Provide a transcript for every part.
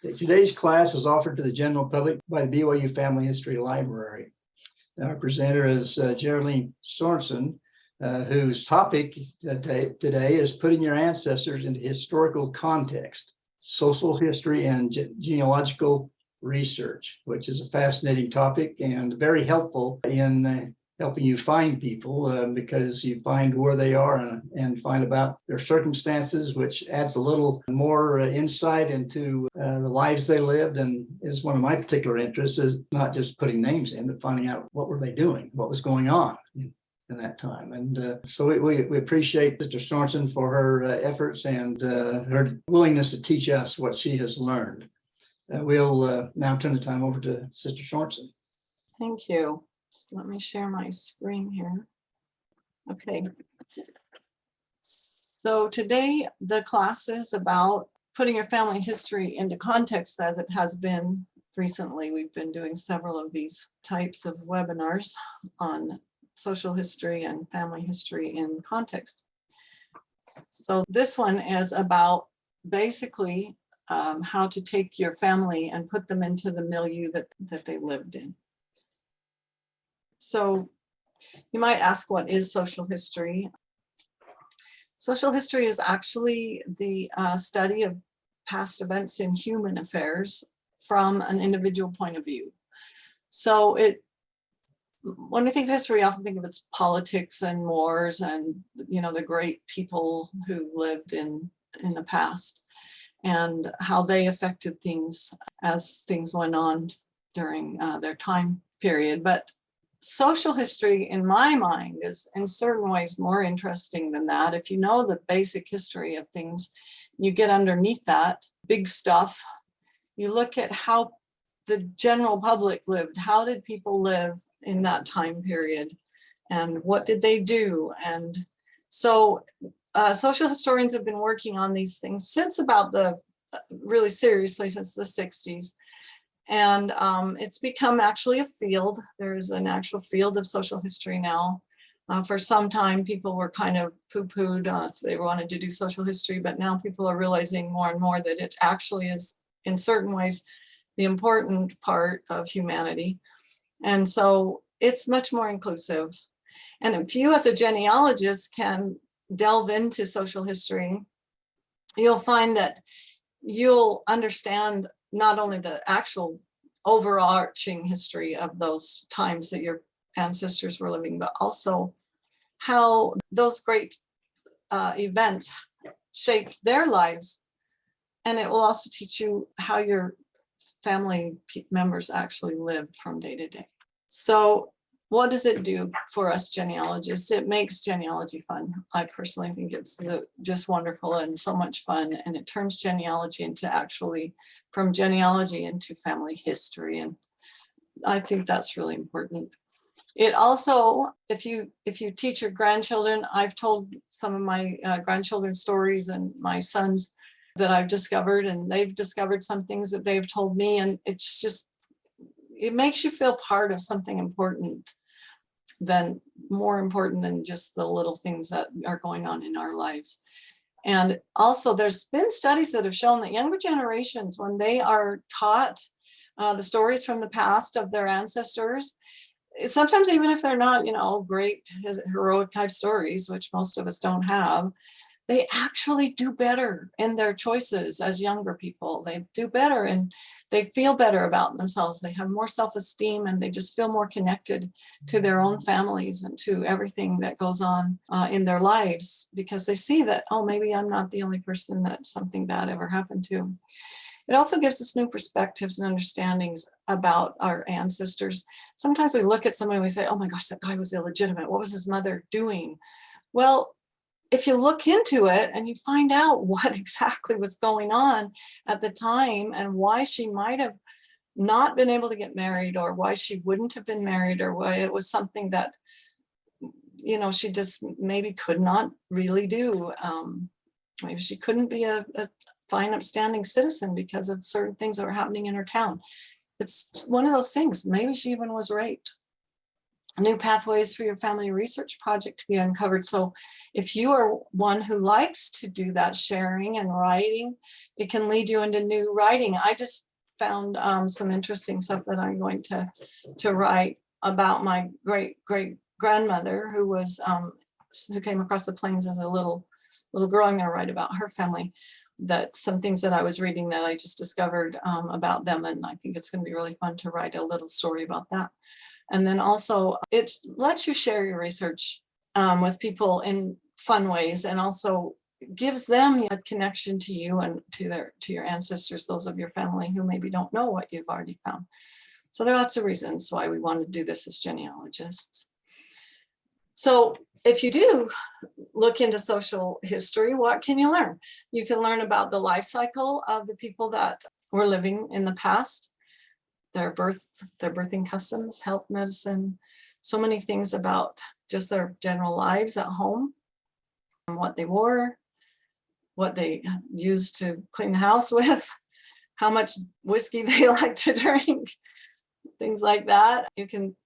Today's class is offered to the general public by the BYU Family History Library. Our presenter is Jerroleen Sorensen, whose topic today is putting your ancestors into historical context, social history and genealogical research, which is a fascinating topic and very helpful in helping you find people because you find where they are and find about their circumstances, which adds a little more insight into the lives they lived, and is one of my particular interests, is not just putting names in, but finding out what were they doing, what was going on in that time. And so we appreciate Sister Sorensen for her efforts and her willingness to teach us what she has learned. We'll now turn the time over to Sister Sorensen. Thank you. So let me share my screen here. Okay. So today the class is about putting your family history into context, as it has been recently. We've been doing several of these types of webinars on social history and family history in context. So this one is about basically how to take your family and put them into the milieu that they lived in. So you might ask, what is social history? Social history is actually the study of past events in human affairs from an individual point of view. So when we think of history, we often think of its politics and wars and, you know, the great people who lived in the past and how they affected things as things went on during their time period. But social history, in my mind, is in certain ways more interesting than that. If you know the basic history of things, you get underneath that big stuff. You look at how the general public lived. How did people live in that time period? And what did they do? And so social historians have been working on these things since about really seriously since the 60s. And it's become actually a field. There's an actual field of social history now. For some time, people were kind of poo-pooed if they wanted to do social history, but now people are realizing more and more that it actually is, in certain ways, the important part of humanity. And so it's much more inclusive. And if you as a genealogist can delve into social history, you'll find that you'll understand not only the actual overarching history of those times that your ancestors were living, but also how those great events shaped their lives. And it will also teach you how your family members actually lived from day to day. So what does it do for us genealogists? It makes genealogy fun. I personally think it's just wonderful and so much fun. And it turns genealogy from genealogy into family history. And I think that's really important. It also, if you teach your grandchildren, I've told some of my grandchildren's stories and my sons that I've discovered, and they've discovered some things that they've told me. And it's just, it makes you feel part of something important, more important than just the little things that are going on in our lives. And also there's been studies that have shown that younger generations, when they are taught the stories from the past of their ancestors, sometimes even if they're not, great heroic type stories, which most of us don't have, they actually do better in their choices as younger people. They do better and they feel better about themselves. They have more self-esteem and they just feel more connected to their own families and to everything that goes on in their lives, because they see that, oh, maybe I'm not the only person that something bad ever happened to. It also gives us new perspectives and understandings about our ancestors. Sometimes we look at somebody and we say, oh my gosh, that guy was illegitimate. What was his mother doing? Well, if you look into it and you find out what exactly was going on at the time and why she might have not been able to get married, or why she wouldn't have been married, or why it was something that, she just maybe could not really do. Maybe she couldn't be a fine, upstanding citizen because of certain things that were happening in her town. It's one of those things. Maybe she even was raped. new pathways for your family research project to be uncovered. So if you are one who likes to do that sharing and writing, it can lead you into new writing. I just found some interesting stuff that I'm going to write about my great grandmother who came across the plains as a little girl. I'm going to write about her family. That some things that I was reading that I just discovered about them, and I think it's going to be really fun to write a little story about that. And then also it lets you share your research with people in fun ways, and also gives them a connection to you and to your ancestors, those of your family who maybe don't know what you've already found. So there are lots of reasons why we want to do this as genealogists. So if you do look into social history, what can you learn? You can learn about the life cycle of the people that were living in the past, their birthing customs, health, medicine, so many things about just their general lives at home, and what they wore, what they used to clean the house with, how much whiskey they like to drink, things like that. You can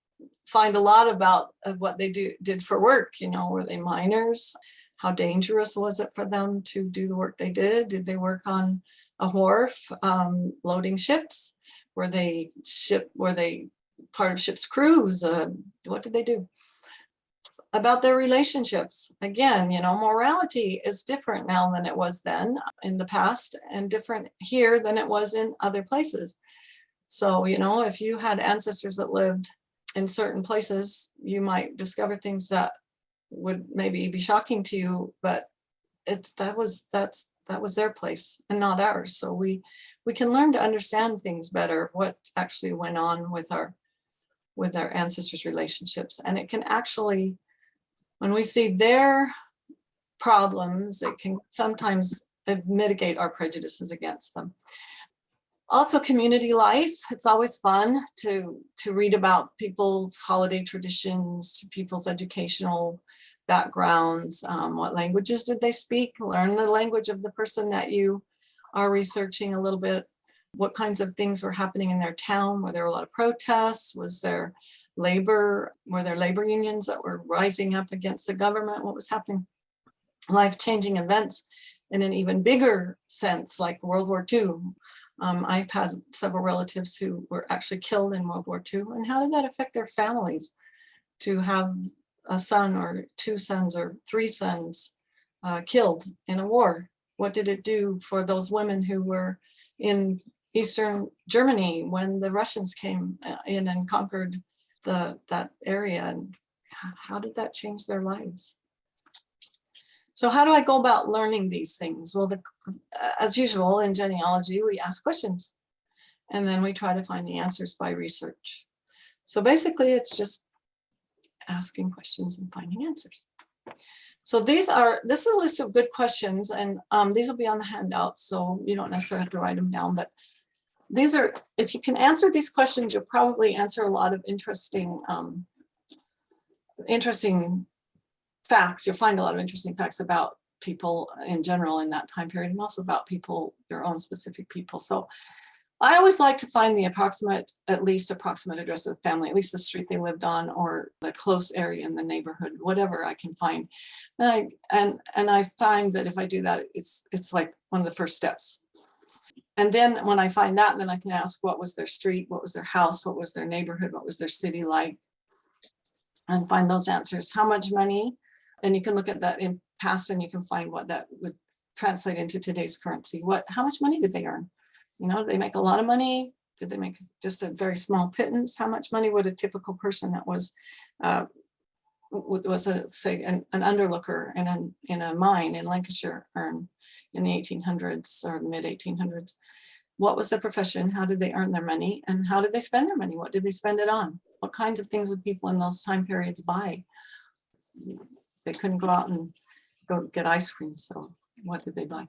find a lot about what they did for work. Were they miners? How dangerous was it for them to do the work they did? Did they work on a wharf loading ships? Were they part of ship's crews? What did they do? About their relationships. Again, morality is different now than it was then in the past, and different here than it was in other places. So, if you had ancestors that lived in certain places, you might discover things that would maybe be shocking to you, but that was their place and not ours. So we can learn to understand things better, what actually went on with our ancestors' relationships. And it can actually, when we see their problems, it can sometimes mitigate our prejudices against them. Also, community life. It's always fun to read about people's holiday traditions, to people's educational backgrounds. What languages did they speak? Learn the language of the person that you are researching a little bit. What kinds of things were happening in their town? Were there a lot of protests? Were there labor unions that were rising up against the government? What was happening? Life-changing events in an even bigger sense, like World War II. I've had several relatives who were actually killed in World War II. And how did that affect their families to have a son or two sons or three sons killed in a war? What did it do for those women who were in Eastern Germany when the Russians came in and conquered that area? And how did that change their lives? So how do I go about learning these things? Well, as usual in genealogy, we ask questions, and then we try to find the answers by research. So basically, it's just asking questions and finding answers. So this is a list of good questions, and these will be on the handout, so you don't necessarily have to write them down, but these are, if you can answer these questions, you'll probably answer a lot of interesting facts. You'll find a lot of interesting facts about people in general in that time period, and also about people, your own specific people. So I always like to find the at least approximate address of the family, at least the street they lived on, or the close area in the neighborhood, whatever I can find. And I find that if I do that, it's like one of the first steps. And then when I find that, then I can ask, what was their street? What was their house? What was their neighborhood? What was their city like? And find those answers. How much money? And you can look at that in past, and you can find what that would translate into today's currency. How much money did they earn? Did they make a lot of money? Did they make just a very small pittance? How much money would a typical person that was say an underlooker in a mine in Lancashire earn in the 1800s or mid 1800s? What was their profession? How did they earn their money? And how did they spend their money? What did they spend it on? What kinds of things would people in those time periods buy? They couldn't go out and go get ice cream, so what did they buy?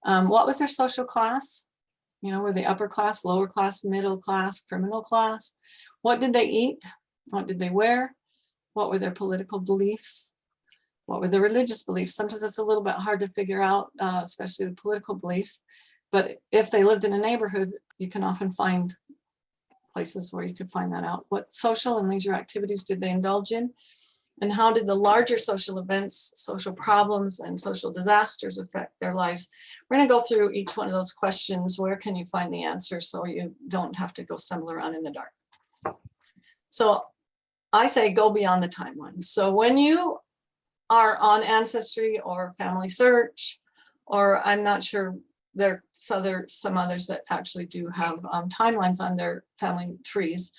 What was their social class? Were they upper class, lower class, middle class, criminal class? What did they eat? What did they wear? What were their political beliefs? What were their religious beliefs? Sometimes it's a little bit hard to figure out, especially the political beliefs. But if they lived in a neighborhood, you can often find places where you could find that out. What social and leisure activities did they indulge in? And how did the larger social events, social problems, and social disasters affect their lives? We're going to go through each one of those questions. Where can you find the answer so you don't have to go stumble around in the dark? So I say go beyond the timeline. So when you are on Ancestry or Family Search, or I'm not sure, there's some others that actually do have timelines on their family trees.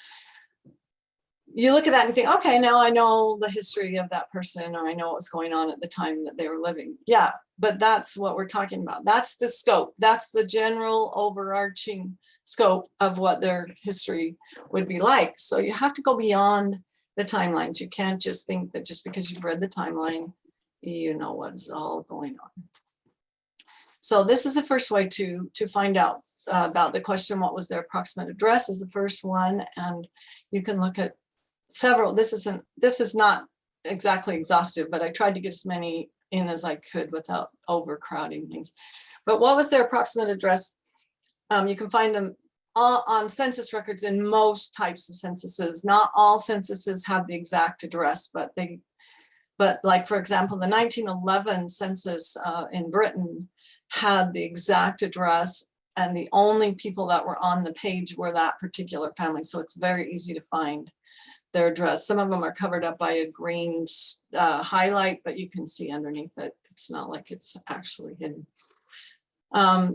You look at that and think, okay, now I know the history of that person, or I know what was going on at the time that they were living. Yeah, but that's what we're talking about. That's the scope. That's the general overarching scope of what their history would be like. So you have to go beyond the timelines. You can't just think that just because you've read the timeline, you know what is all going on. So this is the first way to find out about the question, what was their approximate address, is the first one. And you can look at several. This is not exactly exhaustive, but I tried to get as many in as I could without overcrowding things. But what was their approximate address? You can find them all on census records in most types of censuses. Not all censuses have the exact address, but like, for example, the 1911 census in Britain had the exact address, and the only people that were on the page were that particular family. So it's very easy to find their address. Some of them are covered up by a green highlight, but you can see underneath it. It's not like it's actually hidden.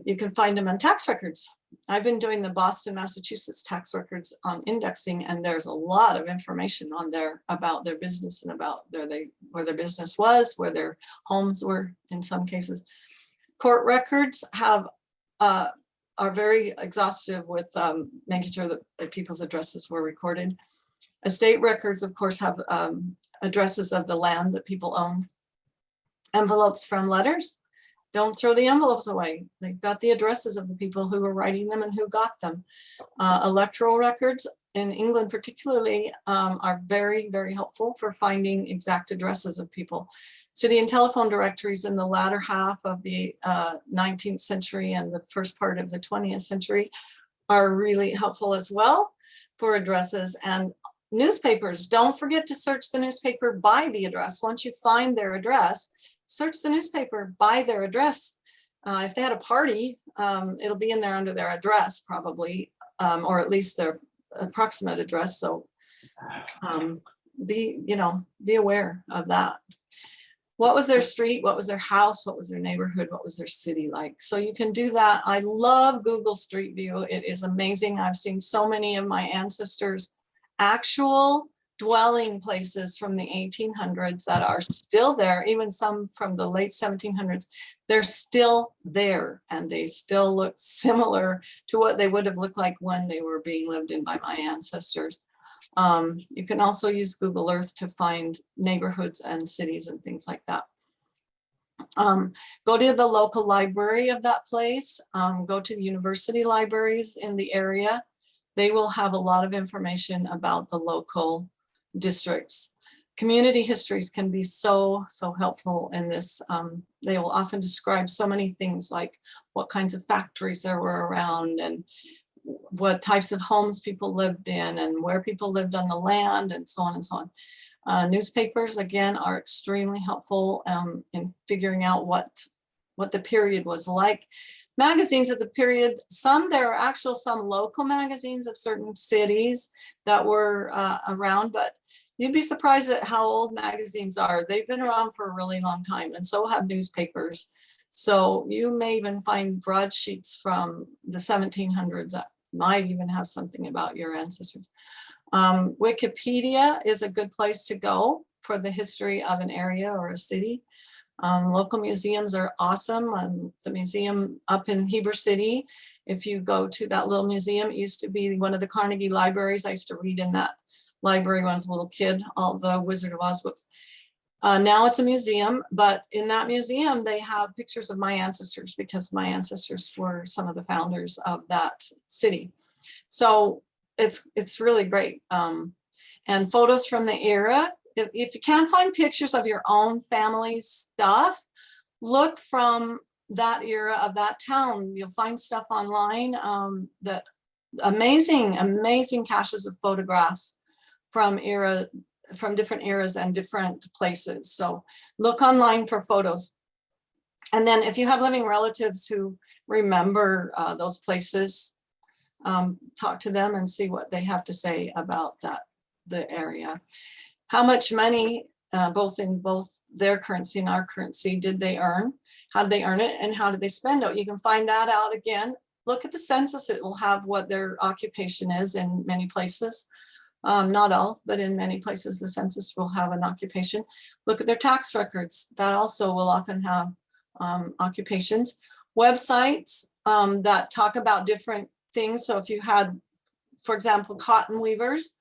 You can find them on tax records. I've been doing the Boston, Massachusetts tax records on indexing, and there's a lot of information on there about their business and about where their business was, where their homes were in some cases. Court records are very exhaustive with making sure that people's addresses were recorded. Estate records, of course, have addresses of the land that people owned. Envelopes from letters. Don't throw the envelopes away. They've got the addresses of the people who were writing them and who got them. Electoral records in England particularly are very, very helpful for finding exact addresses of people. City and telephone directories in the latter half of the 19th century and the first part of the 20th century are really helpful as well for addresses. And newspapers, don't forget to search the newspaper by the address. Once you find their address, search the newspaper by their address. If they had a party, it'll be in there under their address probably, or at least their approximate address. So be aware of that. What was their street? What was their house? What was their neighborhood? What was their city like? So you can do that. I love Google Street View. It is amazing. I've seen so many of my ancestors' actual dwelling places from the 1800s that are still there, even some from the late 1700s. They're still there, and they still look similar to what they would have looked like when they were being lived in by my ancestors. You can also use Google Earth to find neighborhoods and cities and things like that. Go to the local library of that place. Go to the university libraries in the area. They will have a lot of information about the local districts. Community histories can be so helpful in this. They will often describe so many things, like what kinds of factories there were around, and what types of homes people lived in, and where people lived on the land, and so on and so on. Newspapers, again, are extremely helpful in figuring out what the period was like. Magazines of the period, there are some local magazines of certain cities that were around, but you'd be surprised at how old magazines are. They've been around for a really long time, and so have newspapers. So you may even find broadsheets from the 1700s that might even have something about your ancestors. Wikipedia is a good place to go for the history of an area or a city. Local museums are awesome. The museum up in Heber City, if you go to that little museum, it used to be one of the Carnegie libraries. I used to read in that library when I was a little kid, all the Wizard of Oz books. Now it's a museum, but in that museum, they have pictures of my ancestors, because my ancestors were some of the founders of that city. So it's really great. And photos from the era. If you can't find pictures of your own family stuff, look from that era of that town. You'll find stuff online that amazing caches of photographs from different eras and different places. So look online for photos. And then if you have living relatives who remember those places, talk to them and see what they have to say about the area. How much money, both their currency and our currency, did they earn? How did they earn it, and how did they spend it? You can find that out again. Look at the census. It will have what their occupation is in many places. Not all, but in many places, the census will have an occupation. Look at their tax records. That also will often have occupations. Websites that talk about different things. So if you had, for example, cotton weavers,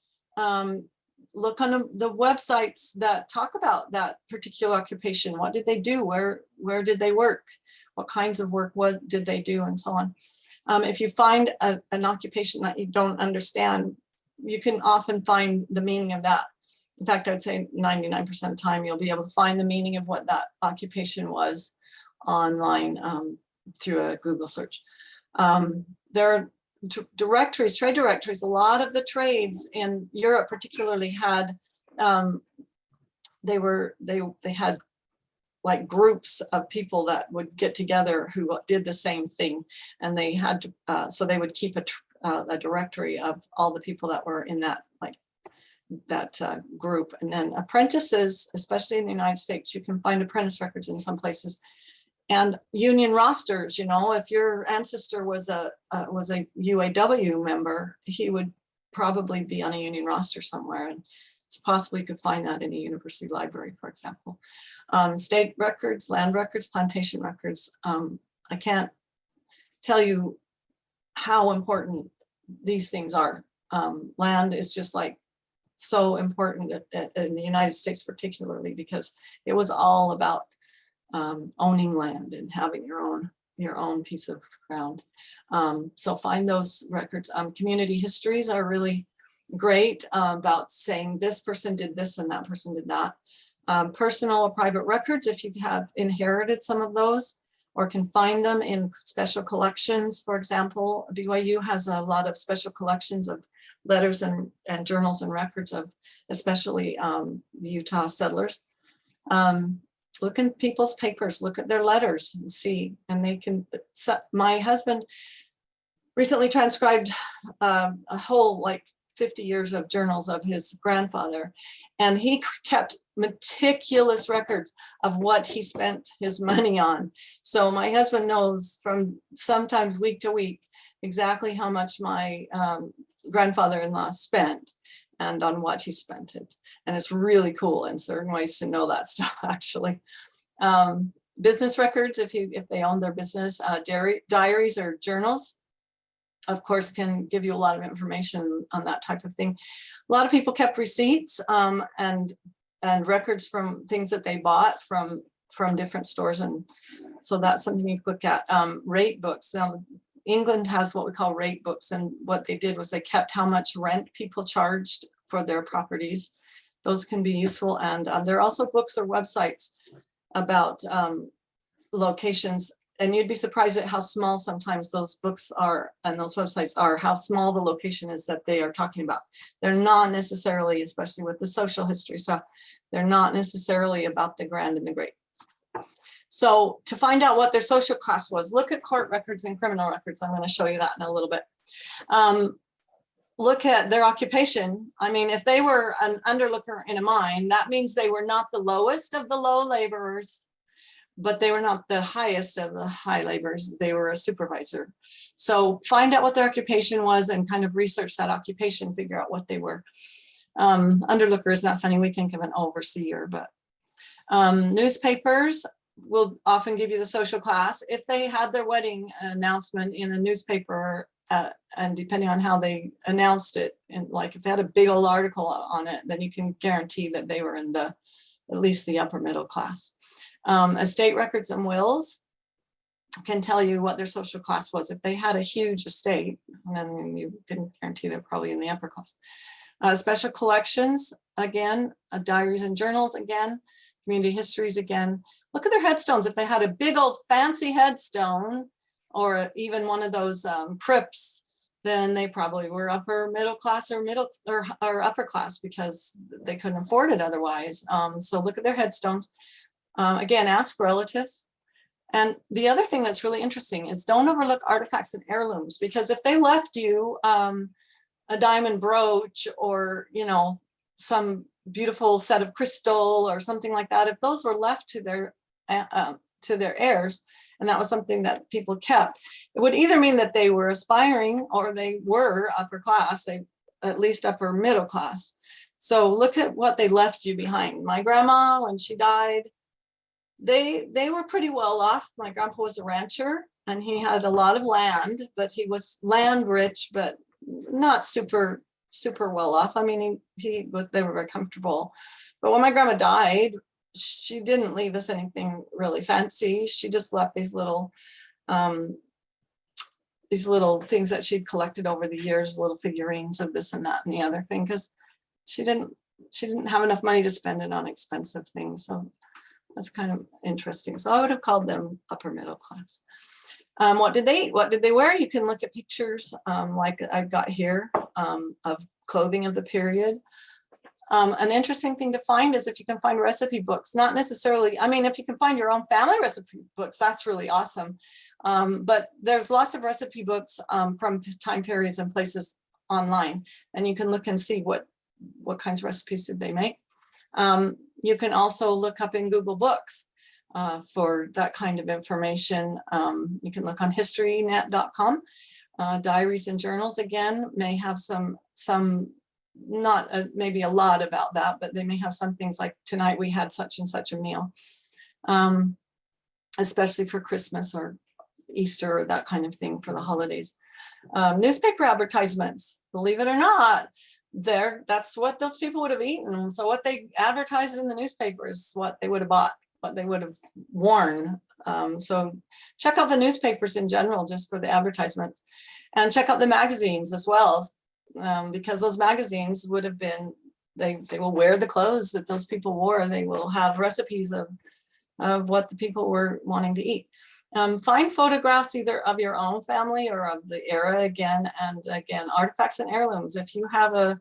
look on the websites that talk about that particular occupation. What did they do? Where did they work? What kinds of work did they do, and so on. If you find an occupation that you don't understand, you can often find the meaning of that. In fact, I'd say 99% of the time you'll be able to find the meaning of what that occupation was online through a Google search. There are directories, trade directories. A lot of the trades in Europe particularly had, they had like groups of people that would get together who did the same thing, and they had to, so they would keep a directory of all the people that were in that group. And then apprentices, especially in the United States, you can find apprentice records in some places, and union rosters. You know, if your ancestor was a UAW member, he would probably be on a union roster somewhere, and it's possible you could find that in a university library, for example. State records, land records, plantation records. I can't tell you how important these things are. Land is just like so important in the United States, particularly because it was all about owning land and having your own piece of ground. So find those records. Community histories are really great about saying this person did this and that person did that. Personal or private records, if you have inherited some of those or can find them in special collections. For example, BYU has a lot of special collections of letters and journals and records of especially the Utah settlers. Look in people's papers, look at their letters and see, and they can, my husband recently transcribed a whole like 50 years of journals of his grandfather, and he kept meticulous records of what he spent his money on. So my husband knows from sometimes week to week exactly how much my grandfather-in-law spent and on what he spent it. And it's really cool in certain ways to know that stuff, actually. Business records, if they own their business, diaries or journals, of course, can give you a lot of information on that type of thing. A lot of people kept receipts and records from things that they bought from different stores. And so that's something you look at. Rate books. Now, England has what we call rate books, and what they did was they kept how much rent people charged for their properties. Those can be useful. And there are also books or websites about locations, and you'd be surprised at how small sometimes those books are and those websites are, how small the location is that they are talking about. They're not necessarily, especially with the social history stuff, they're not necessarily about the grand and the great. So to find out what their social class was, look at court records and criminal records. I'm going to show you that in a little bit. Look at their occupation. I mean, if they were an underlooker in a mine, that means they were not the lowest of the low laborers, but they were not the highest of the high laborers. They were a supervisor. So find out what their occupation was and kind of research that occupation, figure out what they were. Underlooker is not funny. We think of an overseer, but newspapers will often give you the social class. If they had their wedding announcement in a newspaper, and depending on how they announced it, and like if they had a big old article on it, then you can guarantee that they were in at least the upper middle class. Estate records and wills can tell you what their social class was. If they had a huge estate, then you can guarantee they're probably in the upper class. Special collections, again, diaries and journals, again, community histories, again. Look at their headstones. If they had a big old fancy headstone, or even one of those crypts then they probably were upper middle class or upper class because they couldn't afford it otherwise. So look at their headstones. Again, ask relatives. And the other thing that's really interesting is don't overlook artifacts and heirlooms, because if they left you a diamond brooch or, you know, some beautiful set of crystal or something like that, if those were left to their heirs, and that was something that people kept, it would either mean that they were aspiring or they were upper class, they at least upper middle class. So look at what they left you behind. My grandma, when she died, they were pretty well off. My grandpa was a rancher and he had a lot of land, but he was land rich, but not super well off. I mean, they were very comfortable. But when my grandma died, she didn't leave us anything really fancy. She just left these little things that she'd collected over the years, little figurines of this and that and the other thing, because she didn't have enough money to spend it on expensive things. So that's kind of interesting. So I would have called them upper middle class. What did they eat? What did they wear? You can look at pictures like I've got here of clothing of the period. An interesting thing to find is if you can find recipe books, not necessarily, I mean, if you can find your own family recipe books, that's really awesome. But there's lots of recipe books from time periods and places online, and you can look and see what kinds of recipes did they make. You can also look up in Google Books for that kind of information. You can look on historynet.com. Diaries and journals, again, may have some not maybe a lot about that, but they may have some things like, tonight we had such and such a meal, especially for Christmas or Easter or that kind of thing for the holidays. Newspaper advertisements, believe it or not, that's what those people would have eaten. So what they advertised in the newspaper is what they would have bought, what they would have worn. So check out the newspapers in general, just for the advertisements, and check out the magazines as well, because those magazines would have been, they will wear the clothes that those people wore. They will have recipes of what the people were wanting to eat. Find photographs either of your own family or of the era again, and again, artifacts and heirlooms. If you have a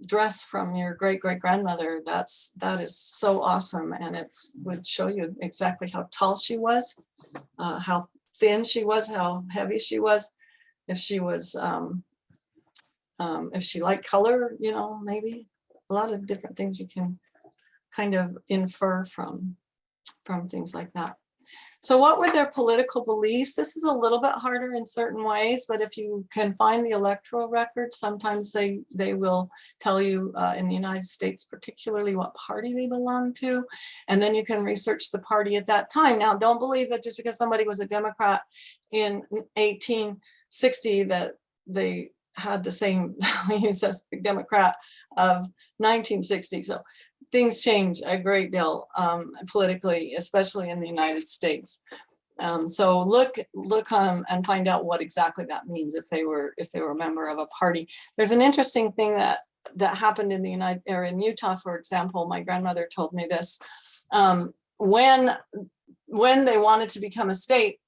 dress from your great-great-grandmother, that is so awesome, and it would show you exactly how tall she was, how thin she was, how heavy she was, if she was if she liked color, you know, maybe a lot of different things you can kind of infer from things like that. So what were their political beliefs? This is a little bit harder in certain ways, but if you can find the electoral records, sometimes they will tell you in the United States, particularly what party they belong to, and then you can research the party at that time. Now, don't believe that just because somebody was a Democrat in 1860 that they had the same values as the Democrat of 1960. So things change a great deal politically, especially in the United States. So look and find out what exactly that means if they were a member of a party. There's an interesting thing that happened in in Utah, for example. My grandmother told me this. When they wanted to become a state,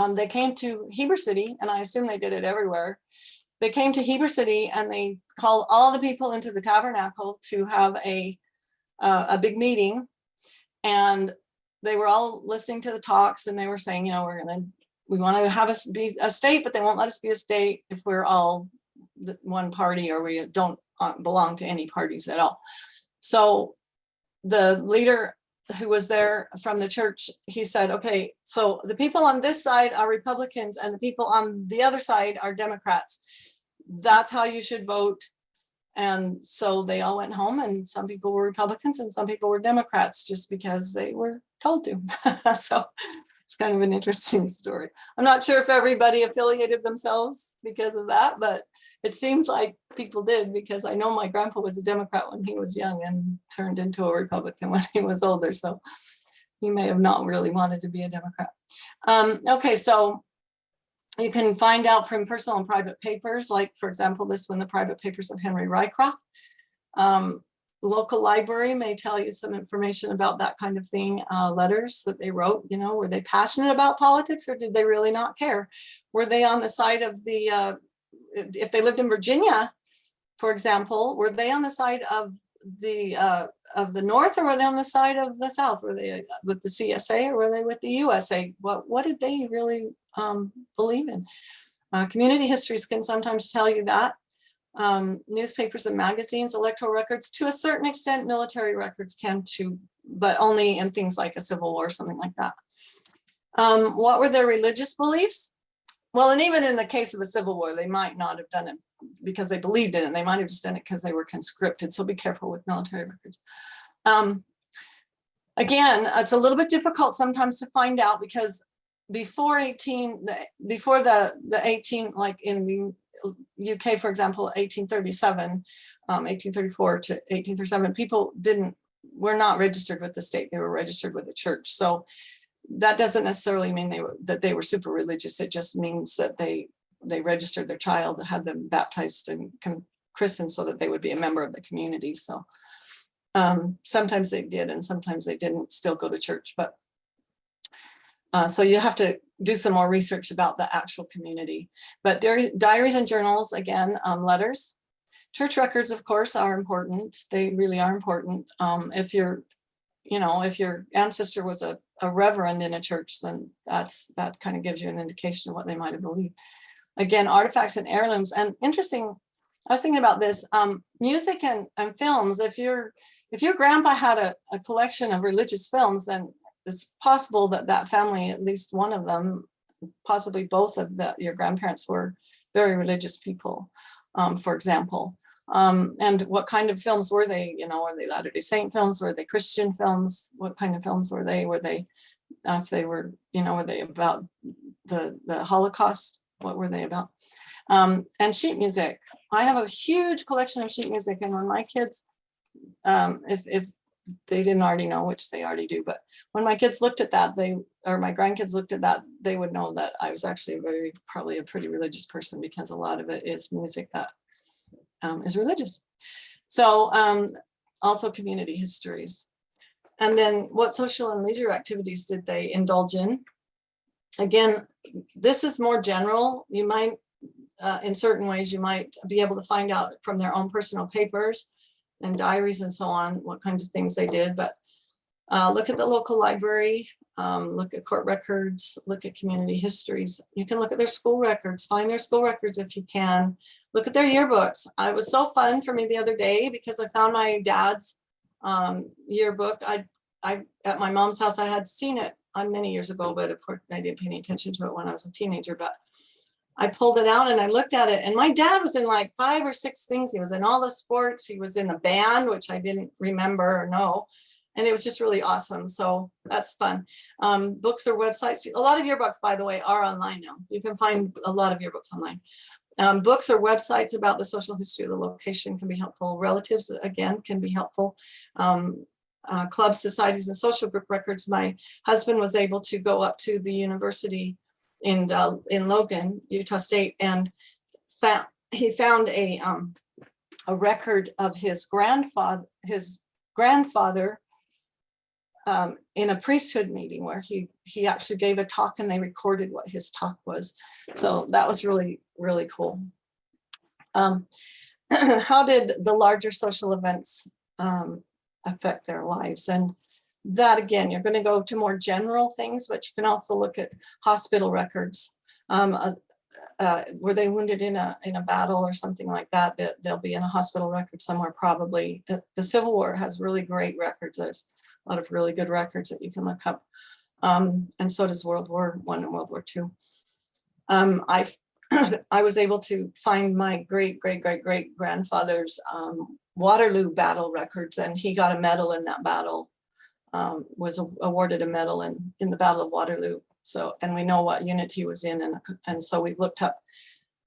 they came to Heber City, and I assume they did it everywhere. They came to Heber City and they called all the people into the tabernacle to have a big meeting, and they were all listening to the talks, and they were saying, you know, we want to have us be a state, but they won't let us be a state if we're all one party or we don't belong to any parties at all. So the leader who was there from the church, he said, okay, so the people on this side are Republicans and the people on the other side are Democrats. That's how you should vote. And so they all went home, and some people were Republicans and some people were Democrats just because they were told to. So it's kind of an interesting story. I'm not sure if everybody affiliated themselves because of that, but it seems like people did, because I know my grandpa was a Democrat when he was young and turned into a Republican when he was older. So he may have not really wanted to be a Democrat. Okay, so you can find out from personal and private papers, like, for example, this one, the private papers of Henry Rycroft. local library may tell you some information about that kind of thing. Letters that they wrote, you know, were they passionate about politics or did they really not care? Were they on the side of the, if they lived in Virginia, for example, were they on the side of the North or were they on the side of the South? Were they with the CSA or were they with the USA? What did they really believe in? Community histories can sometimes tell you that. Newspapers and magazines, electoral records, to a certain extent, military records can too, but only in things like a civil war or something like that. What were their religious beliefs? Well, and even in the case of a civil war, they might not have done it because they believed in it. They might have just done it because they were conscripted. So be careful with military records. Again, it's a little bit difficult sometimes to find out because before the 18, like in the UK, for example, 1837, 1834 to 1837, people were not registered with the state. They were registered with the church. So that doesn't necessarily mean that they were super religious. It just means that they registered their child, had them baptized and christened so that they would be a member of the community. So sometimes they did and sometimes they didn't still go to church. But so you have to do some more research about the actual community. But diaries and journals, again, letters. Church records, of course, are important. They really are important. If your ancestor was a reverend in a church, then that kind of gives you an indication of what they might have believed. Again, artifacts and heirlooms. And interesting, I was thinking about this, music and films. If your grandpa had a collection of religious films, then it's possible that family, at least one of them, possibly both of your grandparents were very religious people, for example. And what kind of films were they? You know, were they Latter-day Saint films? Were they Christian films? What kind of films were they? Were they, if they were, you know, were they about the Holocaust? What were they about? And sheet music. I have a huge collection of sheet music, and when my kids, if they didn't already know, which they already do, but when my kids looked at that, my grandkids looked at that, they would know that I was actually probably a pretty religious person, because a lot of it is music that is religious. So also community histories. And then what social and leisure activities did they indulge in? Again, this is more general. You might, in certain ways, you might be able to find out from their own personal papers and diaries and so on, what kinds of things they did. But look at the local library, look at court records, look at community histories. You can look at their school records, find their school records if you can. Look at their yearbooks. It was so fun for me the other day because I found my dad's yearbook. I at my mom's house, I had seen it many years ago, but of course I didn't pay any attention to it when I was a teenager. But I pulled it out and I looked at it, and my dad was in like 5 or 6 things. He was in all the sports. He was in a band, which I didn't remember or know. And it was just really awesome. So that's fun. Books or websites. A lot of yearbooks, by the way, are online now. You can find a lot of yearbooks online. Books or websites about the social history of the location can be helpful. Relatives, again, can be helpful. Clubs, societies, and social group records. My husband was able to go up to the university in Logan, Utah State, and he found a record of his grandfather in a priesthood meeting where he actually gave a talk, and they recorded what his talk was. So that was really, really cool. How did the larger social events affect their lives? And that, again, you're going to go to more general things, but you can also look at hospital records. Were they wounded in a battle or something like that? They'll be in a hospital record somewhere, probably. The Civil War has really great records. There's a lot of really good records that you can look up. And so does World War I and World War II. I was able to find my great grandfather's Waterloo battle records, and he got a medal in that battle. Was awarded a medal in the Battle of Waterloo. So, and we know what unit he was in, and so we've looked up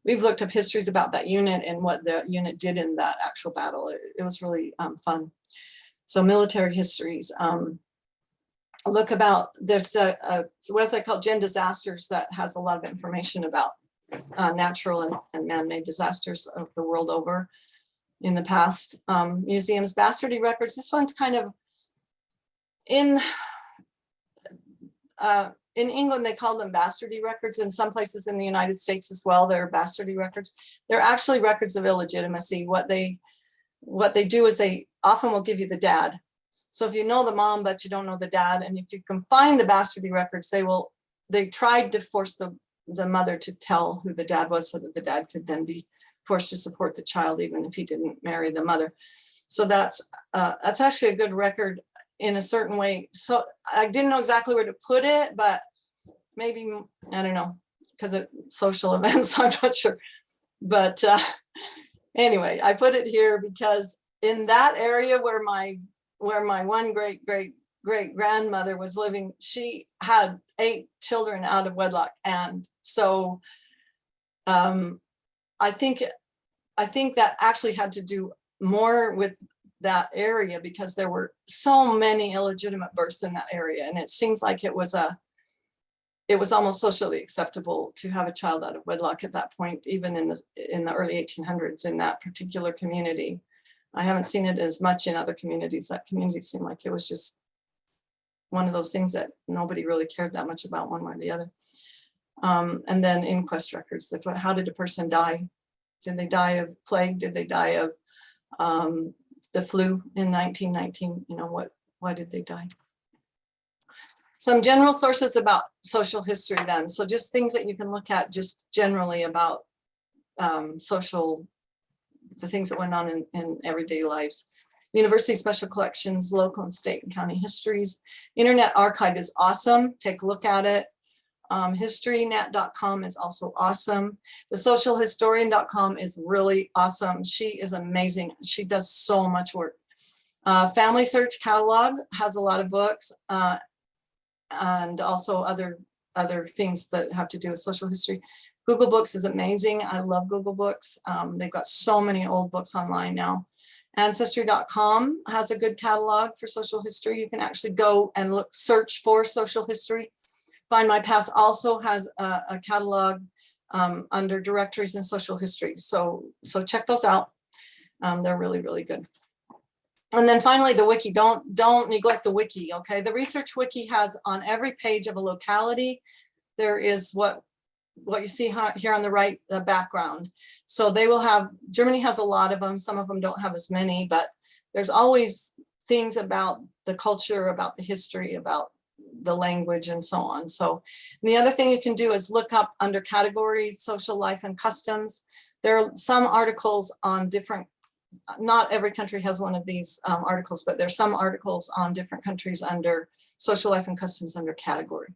histories about that unit and what the unit did in that actual battle. It was really fun. So military histories. There's a website called Gen Disasters that has a lot of information about natural and man-made disasters of the world over. in the past. Museums, bastardy records. This one's kind of in England, they call them bastardy records. In some places in the United States as well, they're bastardy records. They're actually records of illegitimacy. What they do is they often will give you the dad. So if you know the mom, but you don't know the dad, and if you can find the bastardy records, they tried to force the mother to tell who the dad was so that the dad could then be forced to support the child, even if he didn't marry the mother. So that's actually a good record in a certain way. So I didn't know exactly where to put it, but maybe, I don't know, because of social events, I'm not sure. But anyway, I put it here because in that area where my one great grandmother was living, she had 8 children out of wedlock. And so I think that actually had to do more with that area because there were so many illegitimate births in that area. And it seems like it was almost socially acceptable to have a child out of wedlock at that point, even in the early 1800s in that particular community. I haven't seen it as much in other communities. That community seemed like it was just one of those things that nobody really cared that much about one way or the other. And then inquest records. How did a person die? Did they die of plague? Did they die of the flu in 1919? You know, why did they die? Some general sources about social history then. So just things that you can look at just generally about the things that went on in everyday lives. University special collections, local and state and county histories. Internet Archive is awesome. Take a look at it. Historynet.com is also awesome. The socialhistorian.com is really awesome. She is amazing. She does so much work. Family Search Catalog has a lot of books and also other things that have to do with social history. Google Books is amazing. I love Google Books. They've got so many old books online now. Ancestry.com has a good catalog for social history. You can actually go and search for social history. Find My Past also has a catalog under directories in social history. So check those out. They're really, really good. And then finally, the wiki. Don't neglect the wiki, okay? The research wiki has on every page of a locality, there is what you see here on the right, the background. So they will have, Germany has a lot of them. Some of them don't have as many, but there's always things about the culture, about the history, about the language and so on. So the other thing you can do is look up under category, social life and customs. There are some articles on different, not every country has one of these articles, but there's some articles on different countries under social life and customs under category.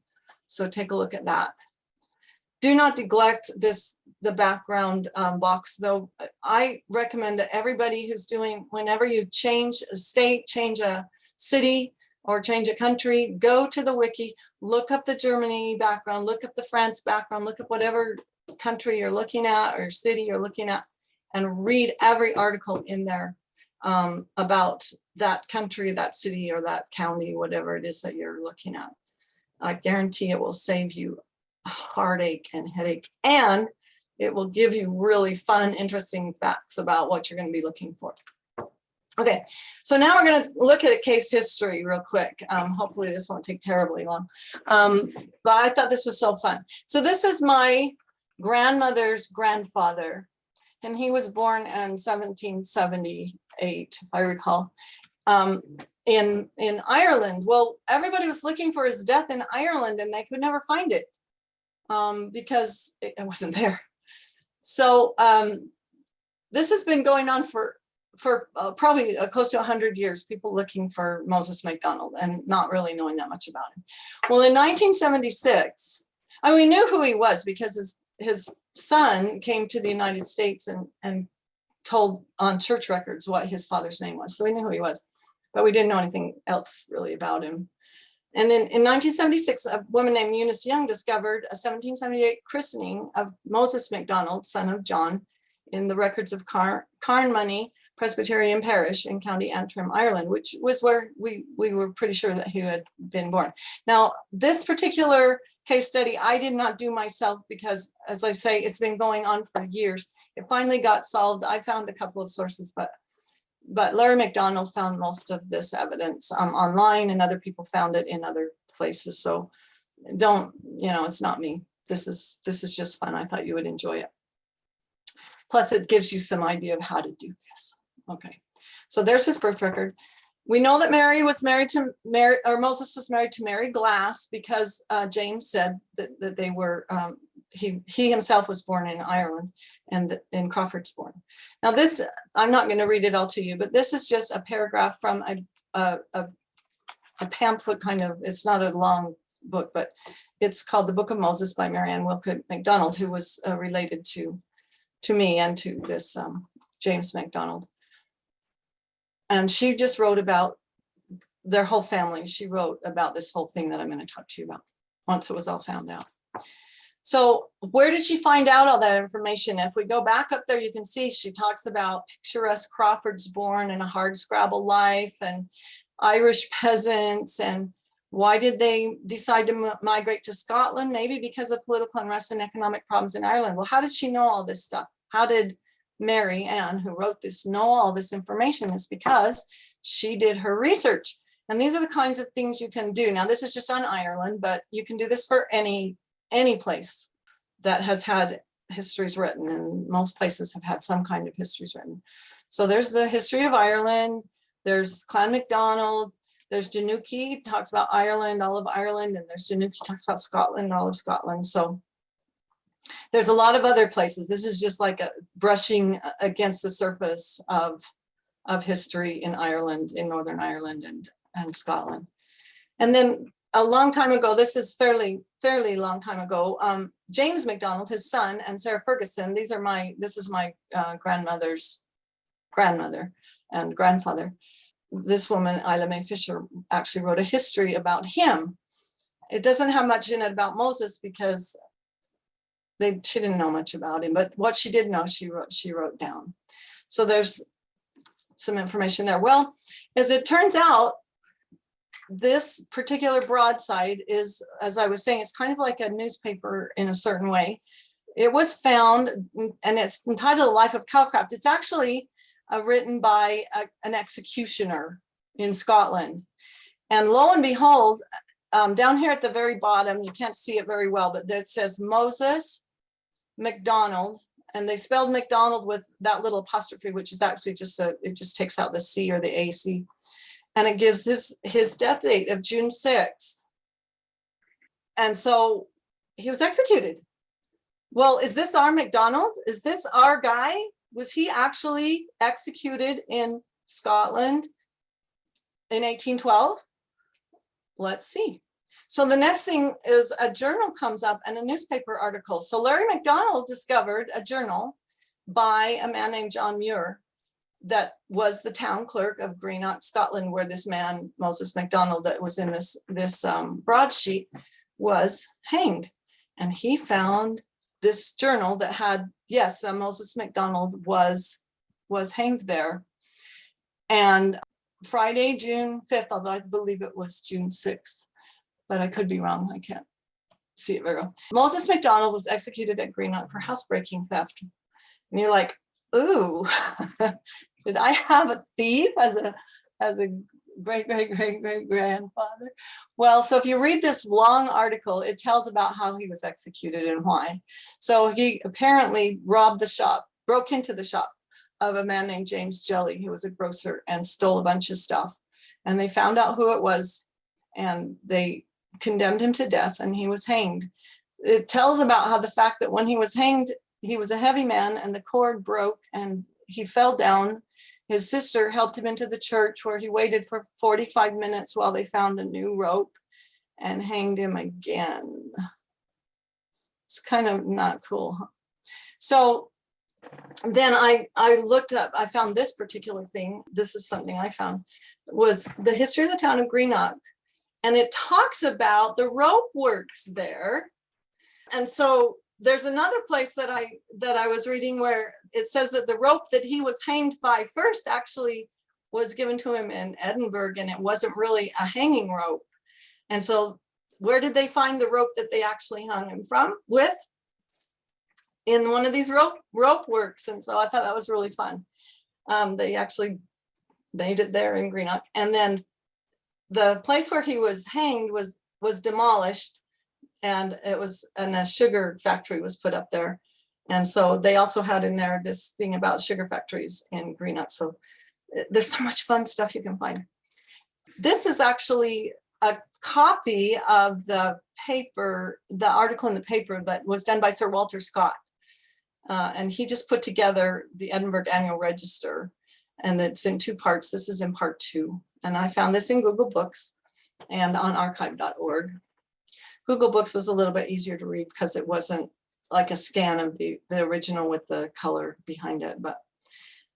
So take a look at that. Do not neglect the background box, though. I recommend that everybody who's doing, whenever you change a state, change a city, or change a country, go to the wiki, look up the Germany background, look up the France background, look up whatever country you're looking at or city you're looking at, and read every article in there about that country, that city, or that county, whatever it is that you're looking at. I guarantee it will save you heartache and headache, and it will give you really fun, interesting facts about what you're going to be looking for. Okay, so now we're going to look at a case history real quick. Hopefully this won't take terribly long, but I thought this was so fun. So this is my grandmother's grandfather, and he was born in 1778, if I recall, in Ireland. Well, everybody was looking for his death in Ireland, and they could never find it because it wasn't there. So this has been going on for probably close to 100 years, people looking for Moses MacDonald and not really knowing that much about him. Well, in 1976, I mean, we knew who he was because his son came to the United States and told on church records what his father's name was. So we knew who he was, but we didn't know anything else really about him. And then in 1976, a woman named Eunice Young discovered a 1778 christening of Moses MacDonald, son of John, in the records of Carnmoney Presbyterian Parish in County Antrim, Ireland, which was where we were pretty sure that he had been born. Now, this particular case study, I did not do myself because, as I say, it's been going on for years. It finally got solved. I found a couple of sources, but Larry McDonald found most of this evidence online, and other people found it in other places. So don't, it's not me. This is just fun. I thought you would enjoy it. Plus, it gives you some idea of how to do this. Okay, so there's his birth record. We know that Moses was married to Mary Glass because James said that they were, he himself was born in Ireland and in Crawfordsborn. Now this, I'm not going to read it all to you, but this is just a paragraph from a pamphlet kind of, it's not a long book, but it's called The Book of Moses by Marianne Wilcott MacDonald, who was related to me and to this James MacDonald. And she just wrote about their whole family. She wrote about this whole thing that I'm going to talk to you about once it was all found out. So where did she find out all that information? If we go back up there, you can see she talks about picturesque Crawfordsborn and a hardscrabble life and Irish peasants, and why did they decide to migrate to Scotland? Maybe because of political unrest and economic problems in Ireland. Well, how did she know all this stuff? How did Mary Ann, who wrote this, know all this information? It's because she did her research. And these are the kinds of things you can do. Now, this is just on Ireland, but you can do this for any place that has had histories written, and most places have had some kind of histories written. So there's the history of Ireland. There's Clan MacDonald. There's Genealogy, talks about Ireland, all of Ireland, and there's Genealogy, talks about Scotland, all of Scotland. So there's a lot of other places. This is just like a brushing against the surface of history in Ireland, in Northern Ireland and Scotland. And then a long time ago, this is fairly long time ago, James MacDonald, his son, and Sarah Ferguson, this is my grandmother's grandmother and grandfather. This woman, Isla Mae Fisher, actually wrote a history about him. It doesn't have much in it about Moses because she didn't know much about him, but what she did know, she wrote down. So there's some information there. Well, as it turns out, this particular broadside is, as I was saying, it's kind of like a newspaper in a certain way. It was found, and it's entitled The Life of Calcraft. It's actually written by an executioner in Scotland. And lo and behold, down here at the very bottom, you can't see it very well, but it says Moses MacDonald, and they spelled MacDonald with that little apostrophe, which is actually just it just takes out the C or the AC. And it gives his death date of June 6th. And so he was executed. Well, is this our MacDonald? Is this our guy? Was he actually executed in Scotland in 1812? Let's see. So the next thing is a journal comes up and a newspaper article. So Larry MacDonald discovered a journal by a man named John Muir that was the town clerk of Greenock, Scotland, where this man, Moses MacDonald, that was in this broadsheet, was hanged. And he found this journal that had, yes, Moses MacDonald was hanged there. And Friday, June 5th, although I believe it was June 6th, but I could be wrong. I can't see it very well. Moses MacDonald was executed at Greenock for housebreaking theft. And you're like, ooh, did I have a thief as a great grandfather? Well, so if you read this long article, it tells about how he was executed and why. So he apparently robbed the shop, broke into the shop of a man named James Jelly, who was a grocer, and stole a bunch of stuff. And they found out who it was, and they condemned him to death, and he was hanged. It tells about how the fact that when he was hanged, he was a heavy man and the cord broke and he fell down. His sister helped him into the church, where he waited for 45 minutes while they found a new rope and hanged him again. It's kind of not cool. Huh? So then I looked up, I found this particular thing. This is something I found, was the history of the town of Greenock. And it talks about the rope works there. And so there's another place that I was reading where it says that the rope that he was hanged by first actually was given to him in Edinburgh, and it wasn't really a hanging rope. And so where did they find the rope that they actually hung him with? In one of these rope works. And so I thought that was really fun. They actually made it there in Greenock. And then the place where he was hanged was demolished, and a sugar factory was put up there. And so they also had in there this thing about sugar factories in Greenock. So there's so much fun stuff you can find. This is actually a copy of the paper, the article in the paper that was done by Sir Walter Scott. And he just put together the Edinburgh Annual Register, and it's in 2 parts. This is in part 2. And I found this in Google Books and on archive.org. Google Books was a little bit easier to read because it wasn't like a scan of the original with the color behind it, but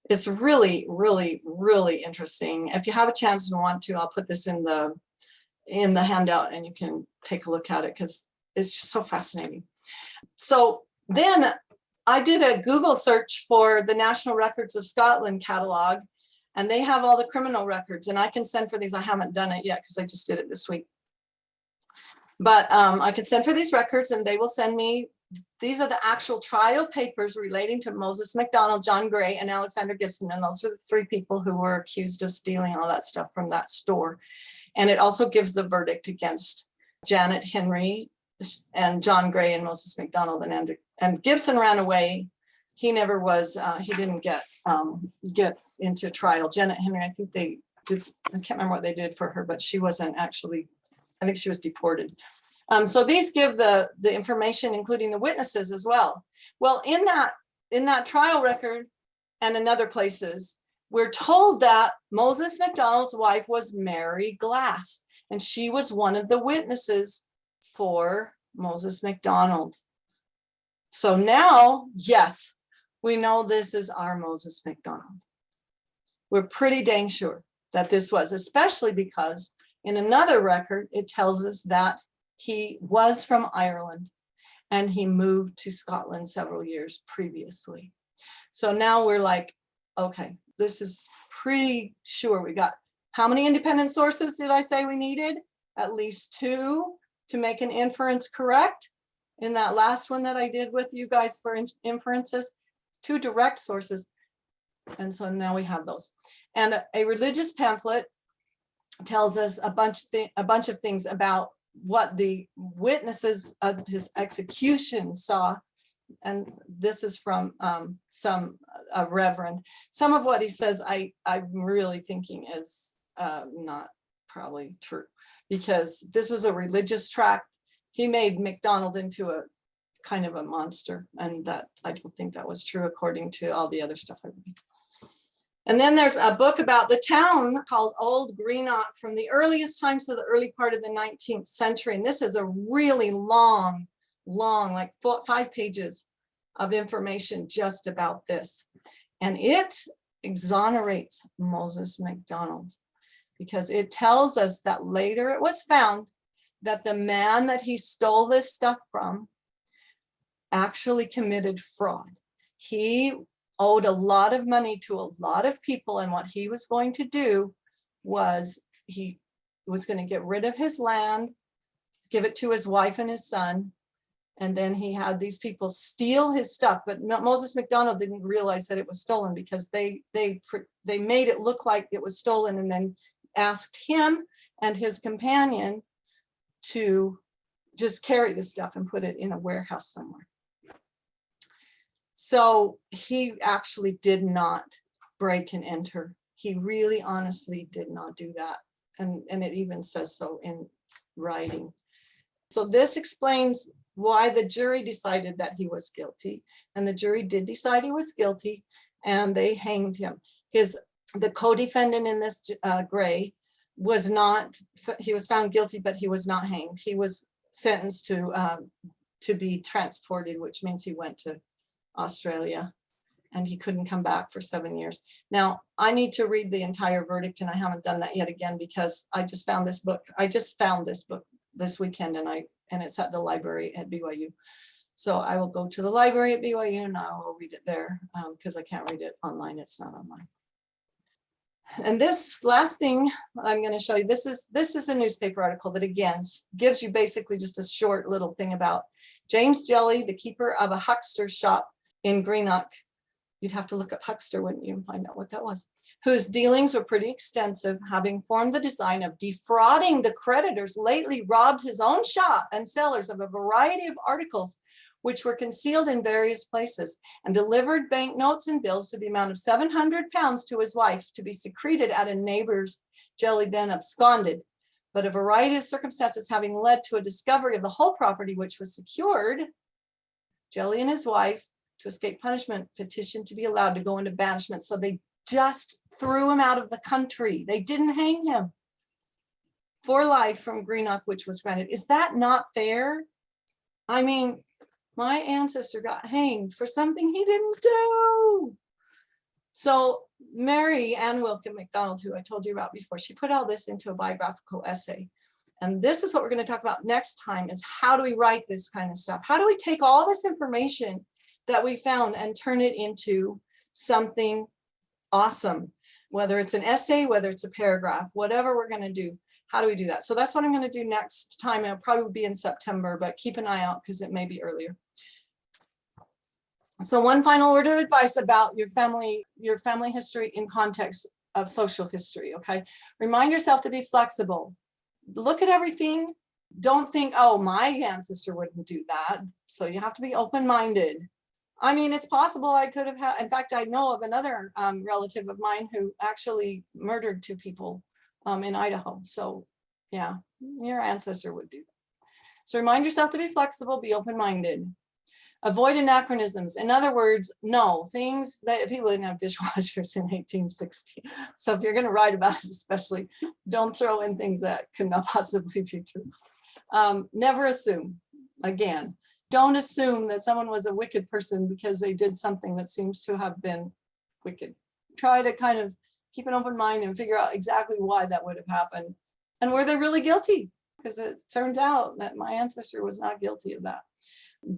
it's really, really, really interesting. If you have a chance and want to, I'll put this in the handout and you can take a look at it because it's just so fascinating. So then I did a Google search for the National Records of Scotland catalog, and they have all the criminal records, and I can send for these. I haven't done it yet because I just did it this week. But I can send for these records, and they will send me, these are the actual trial papers relating to Moses MacDonald, John Gray, and Alexander Gibson. And those are the 3 people who were accused of stealing all that stuff from that store. And it also gives the verdict against Janet Henry and John Gray and Moses MacDonald. And Gibson ran away. He never was, he didn't get into trial. Janet Henry, I think they did, I can't remember what they did for her, but she wasn't actually, I think she was deported. So these give the information, including the witnesses as well. Well, in that trial record and in other places, we're told that Moses MacDonald's wife was Mary Glass, and she was one of the witnesses for Moses MacDonald. So now, yes, we know this is our Moses MacDonald. We're pretty dang sure that this was, especially because in another record, it tells us that he was from Ireland and he moved to Scotland several years previously. So now we're like, okay, this is pretty sure. We got, how many independent sources did I say we needed? At least 2 to make an inference correct. In that last one that I did with you guys for inferences, 2 direct sources. And so now we have those. And a religious pamphlet tells us a bunch of things about what the witnesses of his execution saw. And this is from a reverend. Some of what he says, I'm really thinking is not probably true, because this was a religious tract. He made MacDonald into a kind of a monster, and that I don't think that was true according to all the other stuff I read. And then there's a book about the town called Old Greenock from the earliest times to the early part of the 19th century. And this is a really long, like 5 pages of information just about this. And it exonerates Moses MacDonald because it tells us that later it was found that the man that he stole this stuff from actually committed fraud. He owed a lot of money to a lot of people, and what he was going to do was he was going to get rid of his land, give it to his wife and his son, and then he had these people steal his stuff. But Moses MacDonald didn't realize that it was stolen because they made it look like it was stolen, and then asked him and his companion to just carry the stuff and put it in a warehouse somewhere. So he actually did not break and enter. He really honestly did not do that. And it even says so in writing. So this explains why the jury decided that he was guilty. And the jury did decide he was guilty, and they hanged him. The co-defendant in this, Gray, was not, he was found guilty, but he was not hanged. He was sentenced to be transported, which means he went to Australia, and he couldn't come back for 7 years. Now, I need to read the entire verdict, and I haven't done that yet again because I just found this book. I just found this book this weekend, and it's at the library at BYU. So I will go to the library at BYU and I will read it there because I can't read it online. It's not online. And this last thing I'm going to show you, this is a newspaper article that again gives you basically just a short little thing about James Jelly, the keeper of a huckster shop in Greenock. You'd have to look up huckster, wouldn't you, and find out what that was, whose dealings were pretty extensive, having formed the design of defrauding the creditors, lately robbed his own shop and cellars of a variety of articles which were concealed in various places, and delivered banknotes and bills to the amount of £700 to his wife to be secreted at a neighbor's jelly, then absconded. But a variety of circumstances having led to a discovery of the whole property which was secured, Jelly and his wife, to escape punishment, petitioned to be allowed to go into banishment. So they just threw him out of the country. They didn't hang him for life from Greenock, which was granted. Is that not fair? I mean, my ancestor got hanged for something he didn't do. So Mary Ann Wilkin McDonald, who I told you about before, she put all this into a biographical essay. And this is what we're going to talk about next time, is how do we write this kind of stuff? How do we take all this information that we found and turn it into something awesome? Whether it's an essay, whether it's a paragraph, whatever we're going to do. How do we do that? So that's what I'm going to do next time. It'll probably be in September, but keep an eye out because it may be earlier. So one final word of advice about your family history in context of social history, okay? Remind yourself to be flexible. Look at everything. Don't think, oh, my ancestor wouldn't do that. So you have to be open-minded. I mean, it's possible I could have had, in fact, I know of another relative of mine who actually murdered 2 people in Idaho. So yeah, your ancestor would do that. So remind yourself to be flexible, be open-minded. Avoid anachronisms. In other words, no, things that people didn't have dishwashers in 1860. So if you're going to write about it, especially, don't throw in things that could not possibly be true. Never assume. Again, don't assume that someone was a wicked person because they did something that seems to have been wicked. Try to kind of keep an open mind and figure out exactly why that would have happened. And were they really guilty? Because it turns out that my ancestor was not guilty of that.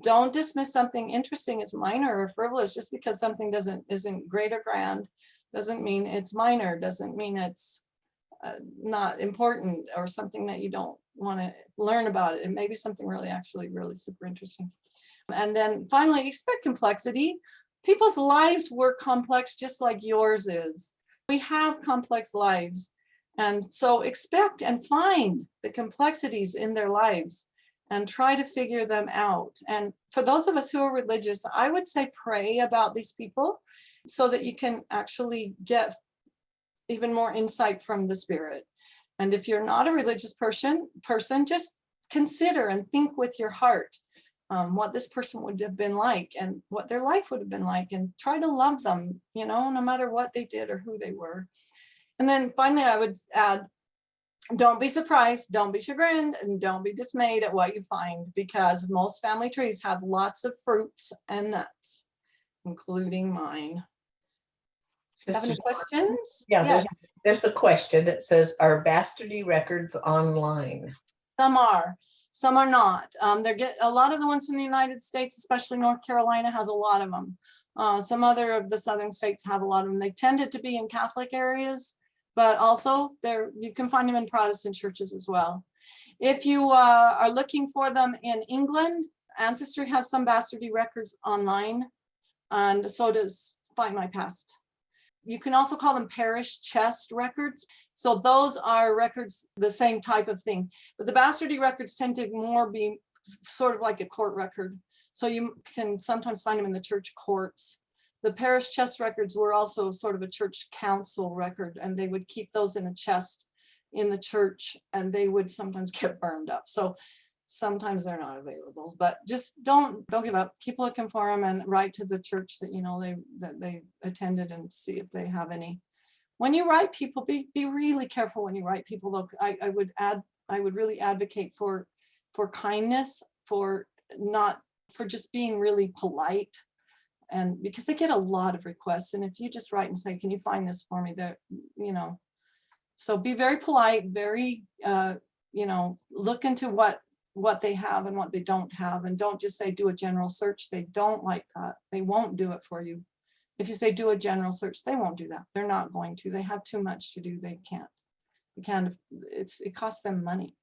Don't dismiss something interesting as minor or frivolous just because something isn't great or grand. Doesn't mean it's minor, doesn't mean it's not important or something that you don't want to learn about it. It may be something actually really super interesting. And then finally, expect complexity. People's lives were complex just like yours is. We have complex lives. And so expect and find the complexities in their lives and try to figure them out. And for those of us who are religious, I would say pray about these people so that you can actually get even more insight from the Spirit. And if you're not a religious person, just consider and think with your heart what this person would have been like and what their life would have been like, and try to love them, no matter what they did or who they were. And then finally, I would add, don't be surprised, don't be chagrined, and don't be dismayed at what you find, because most family trees have lots of fruits and nuts, including mine. Do you have any questions? Yeah, Yes. there's a question. It says, are bastardy records online? Some are not. A lot of the ones from the United States, especially North Carolina, has a lot of them. Some other of the southern states have a lot of them. They tended to be in Catholic areas, but also you can find them in Protestant churches as well. If you are looking for them in England, Ancestry has some bastardy records online, and so does Find My Past. You can also call them parish chest records. So those are records, the same type of thing. But the bastardy records tend to more be sort of like a court record. So you can sometimes find them in the church courts. The parish chest records were also sort of a church council record, and they would keep those in a chest in the church, and they would sometimes get burned up. So sometimes they're not available, but just don't give up. Keep looking for them and write to the church that they attended and see if they have any. When you write people, be really careful when you write people. Look, I would really advocate for kindness, for just being really polite, and because they get a lot of requests. And if you just write and say, can you find this for me, that so be very polite, very look into what what they have and what they don't have. And don't just say do a general search. They don't like that. They won't do it for you. If you say do a general search, they won't do that. They're not going to. They have too much to do. They can't. It costs them money.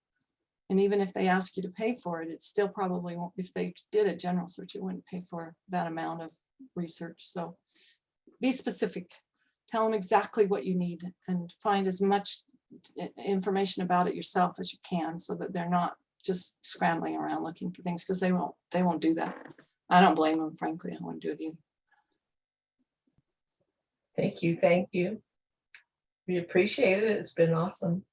And even if they ask you to pay for it, it still probably won't. If they did a general search, it wouldn't pay for that amount of research. So be specific. Tell them exactly what you need and find as much information about it yourself as you can, so that they're not just scrambling around looking for things, because they won't do that. I don't blame them, frankly. I wouldn't do it either. Thank you. Thank you. We appreciate it. It's been awesome.